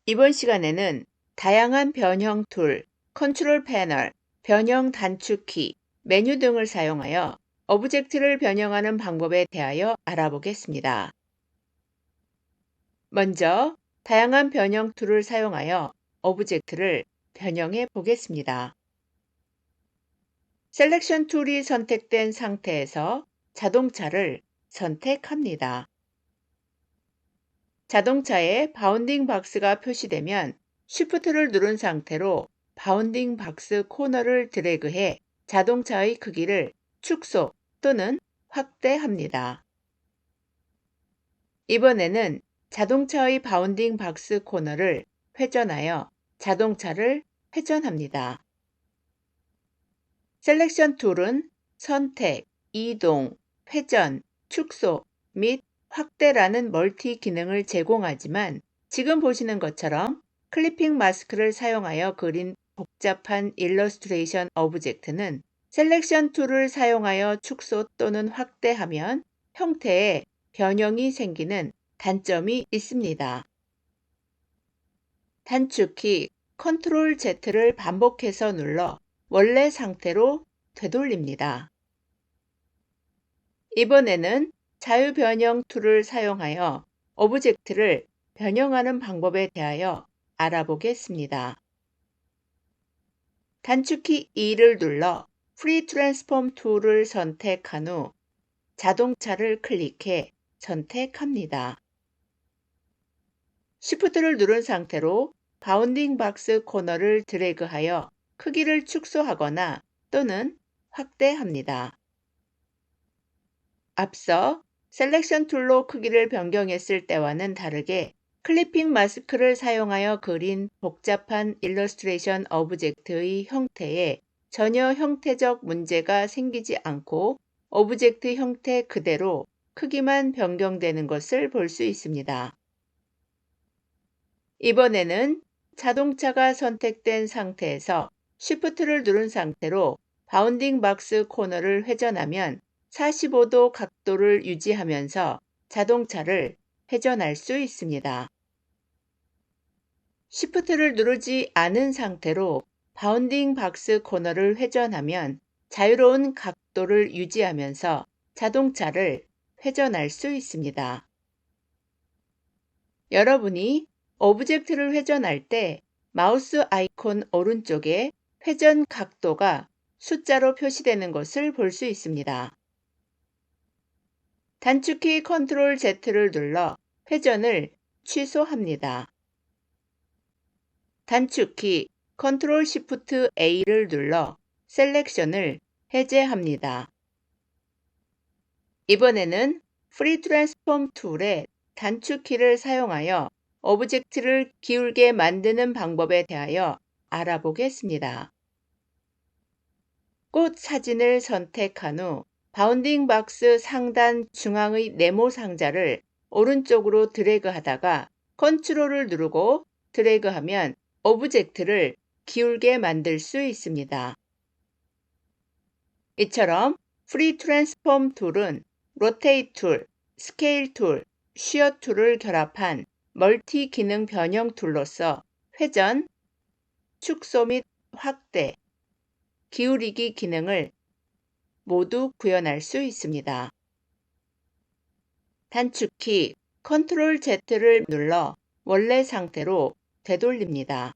이번 시간에는 다양한 변형 툴, 컨트롤 패널, 변형 단축키, 메뉴 등을 사용하여 오브젝트를 변형하는 방법에 대하여 알아보겠습니다. 먼저 다양한 변형 툴을 사용하여 오브젝트를 변형해 보겠습니다. 셀렉션 툴이 선택된 상태에서 자동차를 선택합니다. 자동차에 바운딩 박스가 표시되면 Shift를 누른 상태로 바운딩 박스 코너를 드래그해 자동차의 크기를 축소 또는 확대합니다. 이번에는 자동차의 바운딩 박스 코너를 회전하여 자동차를 회전합니다. 셀렉션 툴은 선택, 이동, 회전, 축소 및 확대라는 멀티 기능을 제공하지만 지금 보시는 것처럼 클리핑 마스크를 사용하여 그린 복잡한 일러스트레이션 오브젝트는 셀렉션 툴을 사용하여 축소 또는 확대하면 형태에 변형이 생기는 단점이 있습니다. 단축키 컨트롤 Z를 반복해서 눌러 원래 상태로 되돌립니다. 이번에는 자유변형 툴을 사용하여 오브젝트를 변형하는 방법에 대하여 알아보겠습니다. 단축키 E를 눌러 프리 트랜스폼 툴을 선택한 후 자동차를 클릭해 선택합니다. Shift를 누른 상태로 바운딩 박스 코너를 드래그하여 크기를 축소하거나 또는 확대합니다. 앞서 셀렉션 툴로 크기를 변경했을 때와는 다르게 클리핑 마스크를 사용하여 그린 복잡한 일러스트레이션 오브젝트의 형태에 전혀 형태적 문제가 생기지 않고 오브젝트 형태 그대로 크기만 변경되는 것을 볼 수 있습니다. 이번에는 자동차가 선택된 상태에서 Shift를 누른 상태로 바운딩 박스 코너를 회전하면 45도 각도를 유지하면서 자동차를 회전할 수 있습니다. Shift를 누르지 않은 상태로 바운딩 박스 코너를 회전하면 자유로운 각도를 유지하면서 자동차를 회전할 수 있습니다. 여러분이 오브젝트를 회전할 때 마우스 아이콘 오른쪽에 회전 각도가 숫자로 표시되는 것을 볼 수 있습니다. 단축키 컨트롤 Z를 눌러 회전을 취소합니다. 단축키 컨트롤 Shift A를 눌러 셀렉션을 해제합니다. 이번에는 프리 트랜스폼 툴의 단축키를 사용하여 오브젝트를 기울게 만드는 방법에 대하여 알아보겠습니다. 꽃 사진을 선택한 후 바운딩 박스 상단 중앙의 네모 상자를 오른쪽으로 드래그하다가 컨트롤을 누르고 드래그하면 오브젝트를 기울게 만들 수 있습니다. 이처럼 프리 트랜스폼 툴은 로테이트 툴, 스케일 툴, 쉬어 툴을 결합한 멀티 기능 변형 툴로서 회전, 축소 및 확대, 기울이기 기능을 모두 구현할 수 있습니다. 단축키 컨트롤 Z를 눌러 원래 상태로 되돌립니다.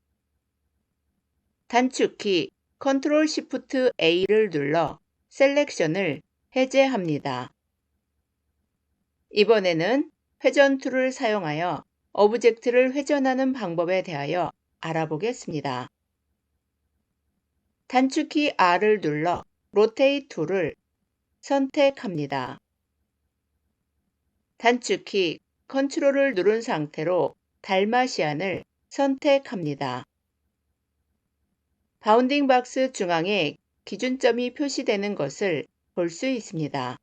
단축키 컨트롤 Shift A를 눌러 셀렉션을 해제합니다. 이번에는 회전 툴을 사용하여 오브젝트를 회전하는 방법에 대하여 알아보겠습니다. 단축키 R을 눌러 로테이트 툴을 선택합니다. 단축키 컨트롤을 누른 상태로 달마시안을 선택합니다. 바운딩 박스 중앙에 기준점이 표시되는 것을 볼 수 있습니다.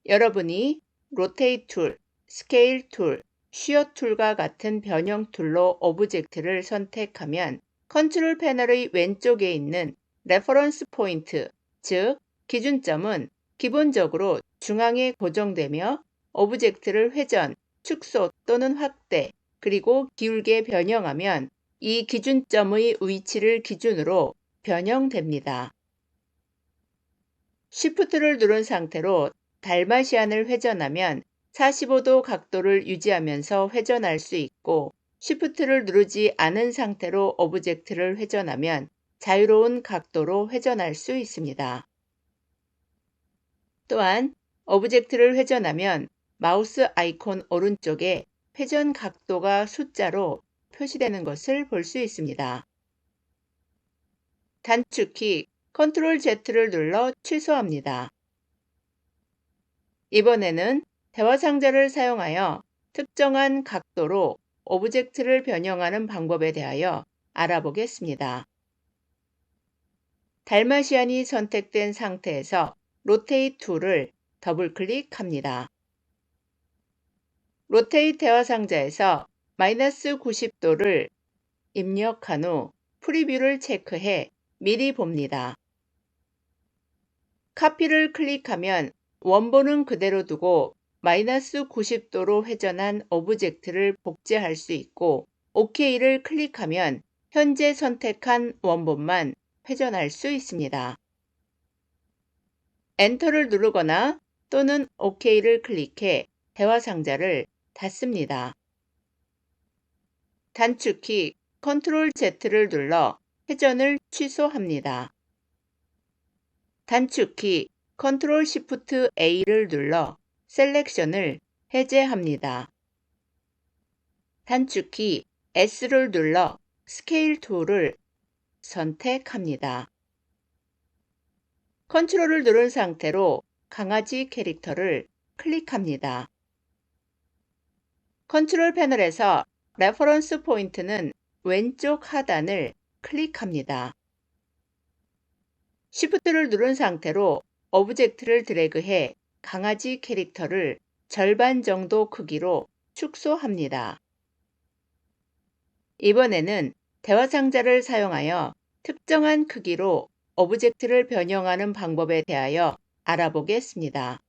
여러분이 로테이트 툴, 스케일 툴, 쉬어 툴과 같은 변형 툴로 오브젝트를 선택하면 컨트롤 패널의 왼쪽에 있는 레퍼런스 포인트, 즉 기준점은 기본적으로 중앙에 고정되며 오브젝트를 회전, 축소 또는 확대, 그리고 기울게 변형하면 이 기준점의 위치를 기준으로 변형됩니다. Shift를 누른 상태로 달마시안을 회전하면 45도 각도를 유지하면서 회전할 수 있고 Shift를 누르지 않은 상태로 오브젝트를 회전하면 자유로운 각도로 회전할 수 있습니다. 또한 오브젝트를 회전하면 마우스 아이콘 오른쪽에 회전 각도가 숫자로 표시되는 것을 볼 수 있습니다. 단축키 Ctrl Z를 눌러 취소합니다. 이번에는 대화 상자를 사용하여 특정한 각도로 오브젝트를 변형하는 방법에 대하여 알아보겠습니다. 달마시안이 선택된 상태에서 로테이트 툴을 더블 클릭합니다. 로테이트 대화 상자에서 마이너스 90도를 입력한 후 프리뷰를 체크해 미리 봅니다. 카피를 클릭하면 원본은 그대로 두고 마이너스 90도로 회전한 오브젝트를 복제할 수 있고 OK를 클릭하면 현재 선택한 원본만 회전할 수 있습니다. 엔터를 누르거나 또는 OK를 클릭해 대화 상자를 닫습니다. 단축키 Ctrl Z를 눌러 회전을 취소합니다. 단축키 Ctrl Shift A를 눌러 셀렉션을 해제합니다. 단축키 S를 눌러 스케일 툴을 선택합니다. 컨트롤을 누른 상태로 강아지 캐릭터를 클릭합니다. 컨트롤 패널에서 레퍼런스 포인트는 왼쪽 하단을 클릭합니다. Shift를 누른 상태로 오브젝트를 드래그해 강아지 캐릭터를 절반 정도 크기로 축소합니다. 이번에는 대화 상자를 사용하여 특정한 크기로 오브젝트를 변형하는 방법에 대하여 알아보겠습니다.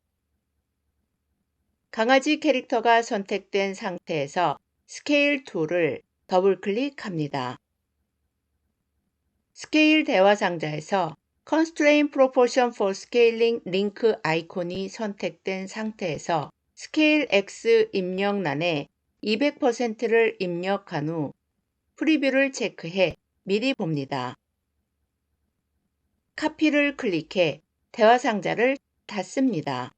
강아지 캐릭터가 선택된 상태에서 스케일 툴을 더블 클릭합니다. 스케일 대화 상자에서 Constraint Proportion for Scaling 링크 아이콘이 선택된 상태에서 스케일 X 입력란에 200%를 입력한 후 프리뷰를 체크해 미리 봅니다. 카피를 클릭해 대화 상자를 닫습니다.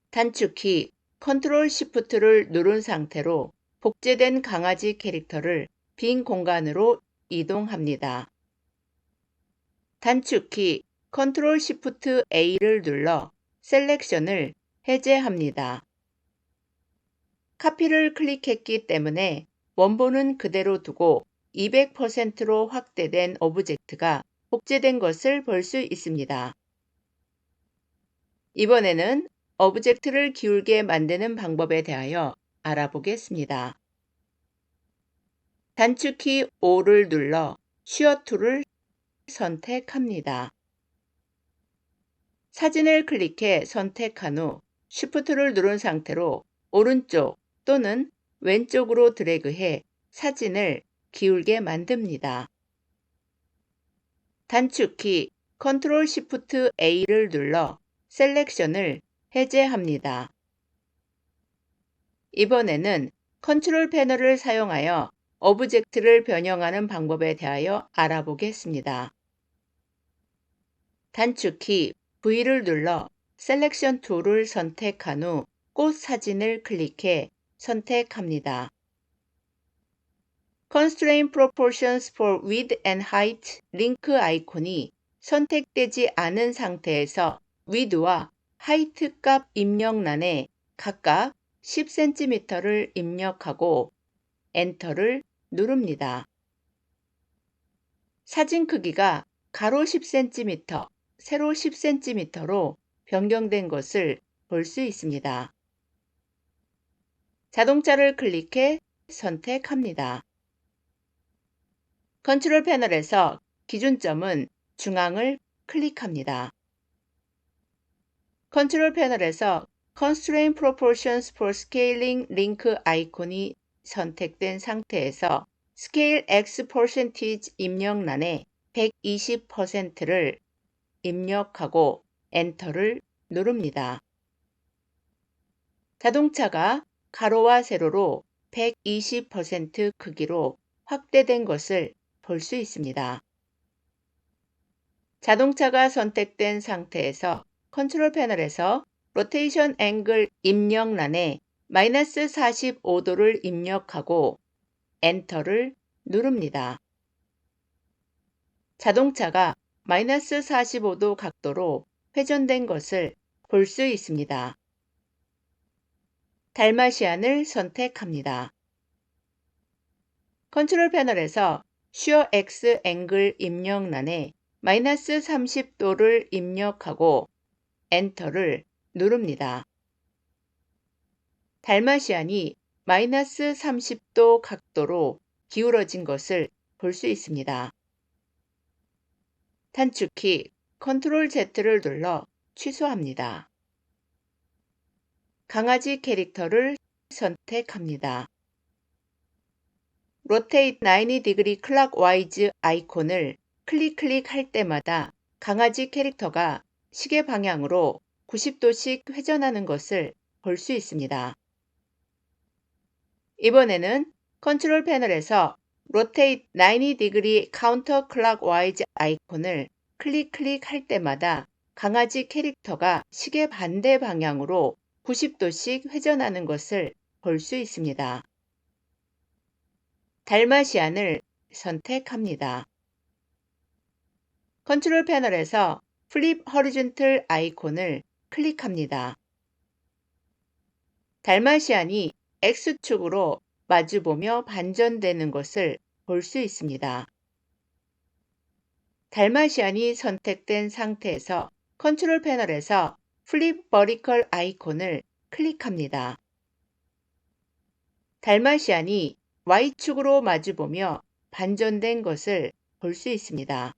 단축키 Ctrl Shift를 누른 상태로 복제된 강아지 캐릭터를 빈 공간으로 이동합니다. 단축키 Ctrl Shift A를 눌러 셀렉션을 해제합니다. 카피를 클릭했기 때문에 원본은 그대로 두고 200%로 확대된 오브젝트가 복제된 것을 볼 수 있습니다. 이번에는 오브젝트를 기울게 만드는 방법에 대하여 알아보겠습니다. 단축키 O를 눌러 쉬어 툴을 선택합니다. 사진을 클릭해 선택한 후 Shift를 누른 상태로 오른쪽 또는 왼쪽으로 드래그해 사진을 기울게 만듭니다. 단축키 Ctrl Shift A를 눌러 셀렉션을 해제합니다. 이번에는 컨트롤 패널을 사용하여 오브젝트를 변형하는 방법에 대하여 알아보겠습니다. 단축키 V를 눌러 셀렉션 툴을 선택한 후 꽃 사진을 클릭해 선택합니다. Constraint Proportions for Width and Height 링크 아이콘이 선택되지 않은 상태에서 Width와 Height 값 입력란에 각각 10cm를 입력하고 엔터를 누릅니다. 사진 크기가 가로 10cm, 세로 10cm로 변경된 것을 볼 수 있습니다. 자동차를 클릭해 선택합니다. 컨트롤 패널에서 기준점은 중앙을 클릭합니다. 컨트롤 패널에서 Constraint Proportions for Scaling 링크 아이콘이 선택된 상태에서 Scale X Percentage 입력란에 120%를 입력하고 엔터를 누릅니다. 자동차가 가로와 세로로 120% 크기로 확대된 것을 볼 수 있습니다. 자동차가 선택된 상태에서 컨트롤 패널에서 로테이션 앵글 입력란에 마이너스 45도를 입력하고 엔터를 누릅니다. 자동차가 마이너스 45도 각도로 회전된 것을 볼 수 있습니다. 달마시안을 선택합니다. 컨트롤 패널에서 Shear X 앵글 입력란에 마이너스 30도를 입력하고 엔터를 누릅니다. 달마시안이 마이너스 30도 각도로 기울어진 것을 볼 수 있습니다. 단축키 컨트롤 Z를 눌러 취소합니다. 강아지 캐릭터를 선택합니다. Rotate 90° Clockwise 아이콘을 클릭할 때마다 강아지 캐릭터가 시계 방향으로 90도씩 회전하는 것을 볼 수 있습니다. 이번에는 컨트롤 패널에서 Rotate 90° Counterclockwise 아이콘을 클릭할 때마다 강아지 캐릭터가 시계 반대 방향으로 90도씩 회전하는 것을 볼 수 있습니다. 달마시안을 선택합니다. 컨트롤 패널에서 Flip Horizontal 아이콘을 클릭합니다. 달마시안이 X축으로 마주보며 반전되는 것을 볼 수 있습니다. 달마시안이 선택된 상태에서 컨트롤 패널에서 Flip Vertical 아이콘을 클릭합니다. 달마시안이 Y축으로 마주보며 반전된 것을 볼 수 있습니다.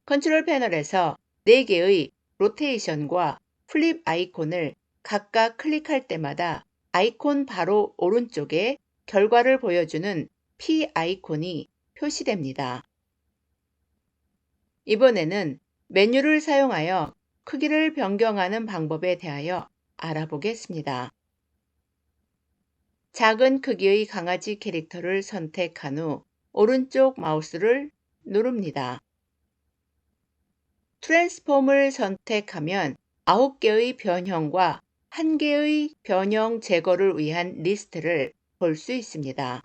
컨트롤 패널에서 4개의 로테이션과 플립 아이콘을 각각 클릭할 때마다 아이콘 바로 오른쪽에 결과를 보여주는 P 아이콘이 표시됩니다. 이번에는 메뉴를 사용하여 크기를 변경하는 방법에 대하여 알아보겠습니다. 작은 크기의 강아지 캐릭터를 선택한 후 오른쪽 마우스를 누릅니다. 트랜스폼을 선택하면 9개의 변형과 1개의 변형 제거를 위한 리스트를 볼 수 있습니다.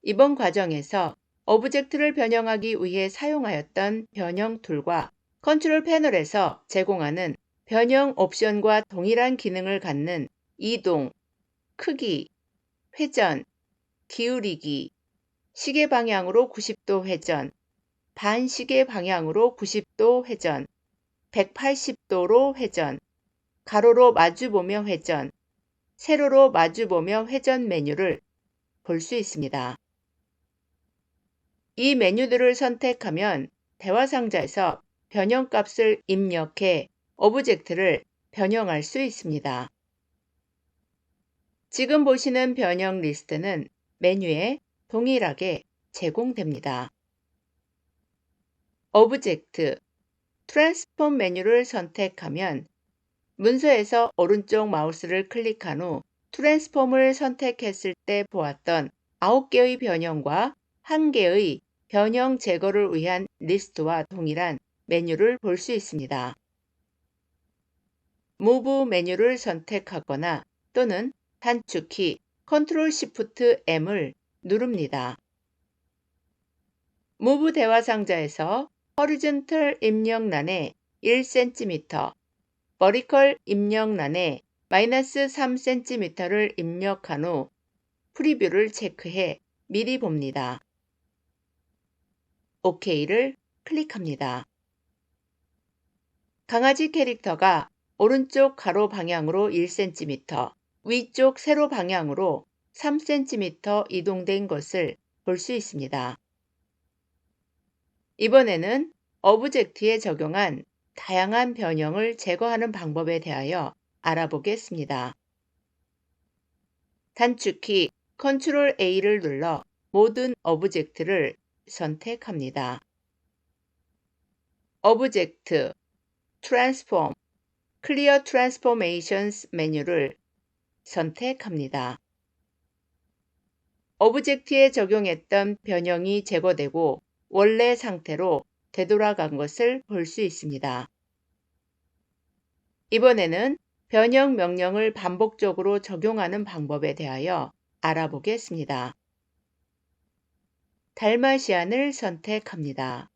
이번 과정에서 오브젝트를 변형하기 위해 사용하였던 변형 툴과 컨트롤 패널에서 제공하는 변형 옵션과 동일한 기능을 갖는 이동, 크기, 회전, 기울이기, 시계 방향으로 90도 회전, 반시계 방향으로 90도 회전, 180도로 회전, 가로로 마주보며 회전, 세로로 마주보며 회전 메뉴를 볼 수 있습니다. 이 메뉴들을 선택하면 대화 상자에서 변형값을 입력해 오브젝트를 변형할 수 있습니다. 지금 보시는 변형 리스트는 메뉴에 동일하게 제공됩니다. 오브젝트, 트랜스폼 메뉴를 선택하면 문서에서 오른쪽 마우스를 클릭한 후 트랜스폼을 선택했을 때 보았던 9개의 변형과 1개의 변형 제거를 위한 리스트와 동일한 메뉴를 볼 수 있습니다. Move 메뉴를 선택하거나 또는 단축키 Ctrl+Shift+M을 누릅니다. Move 대화 상자에서 Horizontal 입력란에 1cm, Vertical 입력란에 -3cm를 입력한 후 프리뷰를 체크해 미리 봅니다. OK를 클릭합니다. 강아지 캐릭터가 오른쪽 가로 방향으로 1cm, 위쪽 세로 방향으로 3cm 이동된 것을 볼 수 있습니다. 이번에는 오브젝트에 적용한 다양한 변형을 제거하는 방법에 대하여 알아보겠습니다. 단축키 Ctrl A를 눌러 모든 오브젝트를 선택합니다. 오브젝트, 트랜스폼, 클리어 트랜스포메이션스 메뉴를 선택합니다. 오브젝트에 적용했던 변형이 제거되고 원래 상태로 되돌아간 것을 볼 수 있습니다. 이번에는 변형 명령을 반복적으로 적용하는 방법에 대하여 알아보겠습니다. 달마시안을 선택합니다.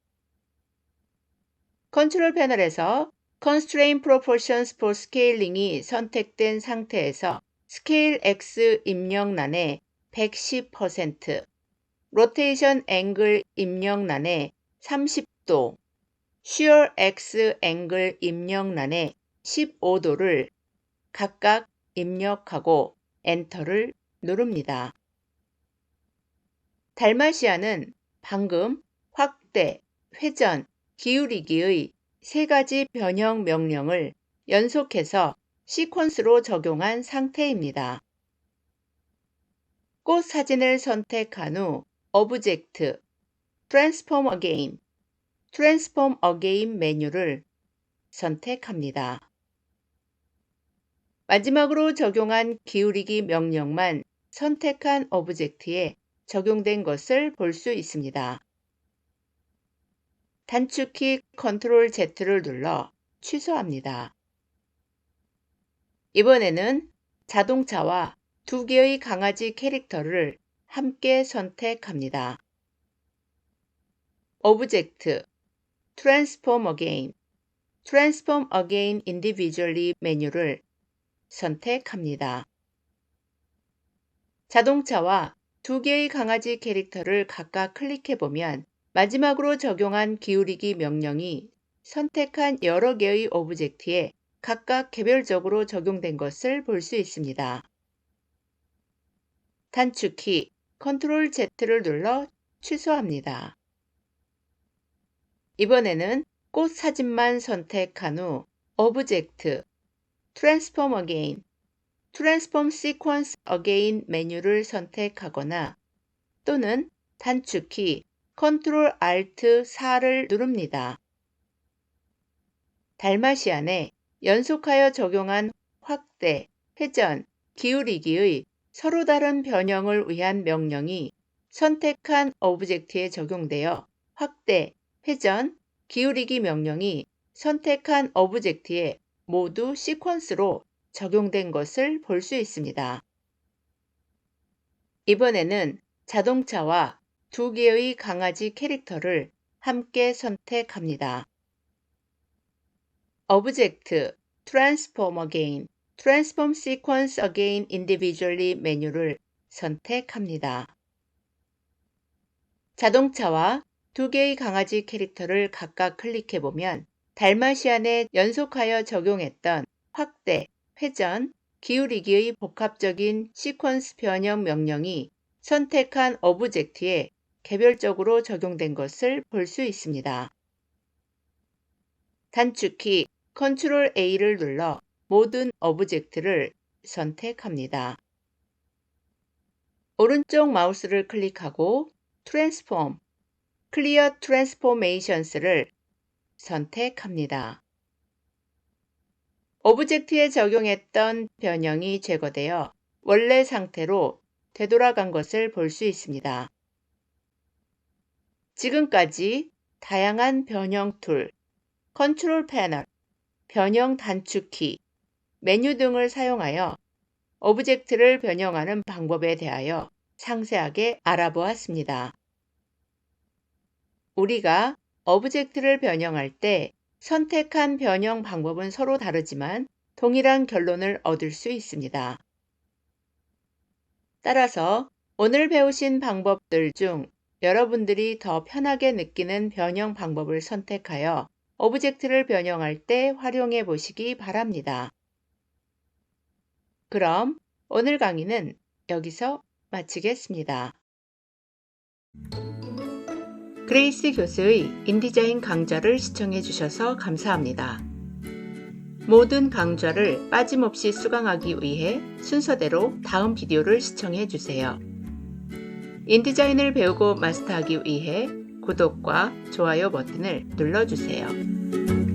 컨트롤 패널에서 Constraint Proportions for Scaling이 선택된 상태에서 Scale X 입력란에 110%, Rotation Angle 입력란에 30도, Shear X Angle 입력란에 15도를 각각 입력하고 엔터를 누릅니다. 달마시안은 방금 확대, 회전, 기울이기의 세 가지 변형 명령을 연속해서 시퀀스로 적용한 상태입니다. 꽃 사진을 선택한 후 오브젝트, Transform Again, Transform Again 메뉴를 선택합니다. 마지막으로 적용한 기울이기 명령만 선택한 오브젝트에 적용된 것을 볼 수 있습니다. 단축키 Ctrl Z를 눌러 취소합니다. 이번에는 자동차와 두 개의 강아지 캐릭터를 함께 선택합니다. 오브젝트, Transform Again, Transform Again Individually 메뉴를 선택합니다. 자동차와 두 개의 강아지 캐릭터를 각각 클릭해보면 마지막으로 적용한 기울이기 명령이 선택한 여러 개의 오브젝트에 각각 개별적으로 적용된 것을 볼 수 있습니다. 단축키 Ctrl Z를 눌러 취소합니다. 이번에는 꽃 사진만 선택한 후 오브젝트, Transform Again, Transform Sequence Again 메뉴를 선택하거나 또는 단축키 Ctrl Alt 4를 누릅니다. 달마시안에 연속하여 적용한 확대, 회전, 기울이기의 서로 다른 변형을 위한 명령이 선택한 오브젝트에 적용되어 확대, 회전, 기울이기 명령이 선택한 오브젝트에 모두 시퀀스로 적용된 것을 볼 수 있습니다. 이번에는 자동차와 두 개의 강아지 캐릭터를 함께 선택합니다. 오브젝트, Transform Again, Transform Sequence Again Individually 메뉴를 선택합니다. 자동차와 두 개의 강아지 캐릭터를 각각 클릭해보면 달마시안에 연속하여 적용했던 확대, 회전, 기울이기의 복합적인 시퀀스 변형 명령이 선택한 오브젝트에 개별적으로 적용된 것을 볼 수 있습니다. 단축키 Ctrl A를 눌러 모든 오브젝트를 선택합니다. 오른쪽 마우스를 클릭하고 Transform, Clear Transformations를 선택합니다. 오브젝트에 적용했던 변형이 제거되어 원래 상태로 되돌아간 것을 볼 수 있습니다. 지금까지 다양한 변형 툴, 컨트롤 패널, 변형 단축키, 메뉴 등을 사용하여 오브젝트를 변형하는 방법에 대하여 상세하게 알아보았습니다. 우리가 오브젝트를 변형할 때 선택한 변형 방법은 서로 다르지만 동일한 결론을 얻을 수 있습니다. 따라서 오늘 배우신 방법들 중 여러분들이 더 편하게 느끼는 변형 방법을 선택하여 오브젝트를 변형할 때 활용해 보시기 바랍니다. 그럼 오늘 강의는 여기서 마치겠습니다. 그레이스 교수의 인디자인 강좌를 시청해 주셔서 감사합니다. 모든 강좌를 빠짐없이 수강하기 위해 순서대로 다음 비디오를 시청해 주세요. 인디자인을 배우고 마스터하기 위해 구독과 좋아요 버튼을 눌러주세요.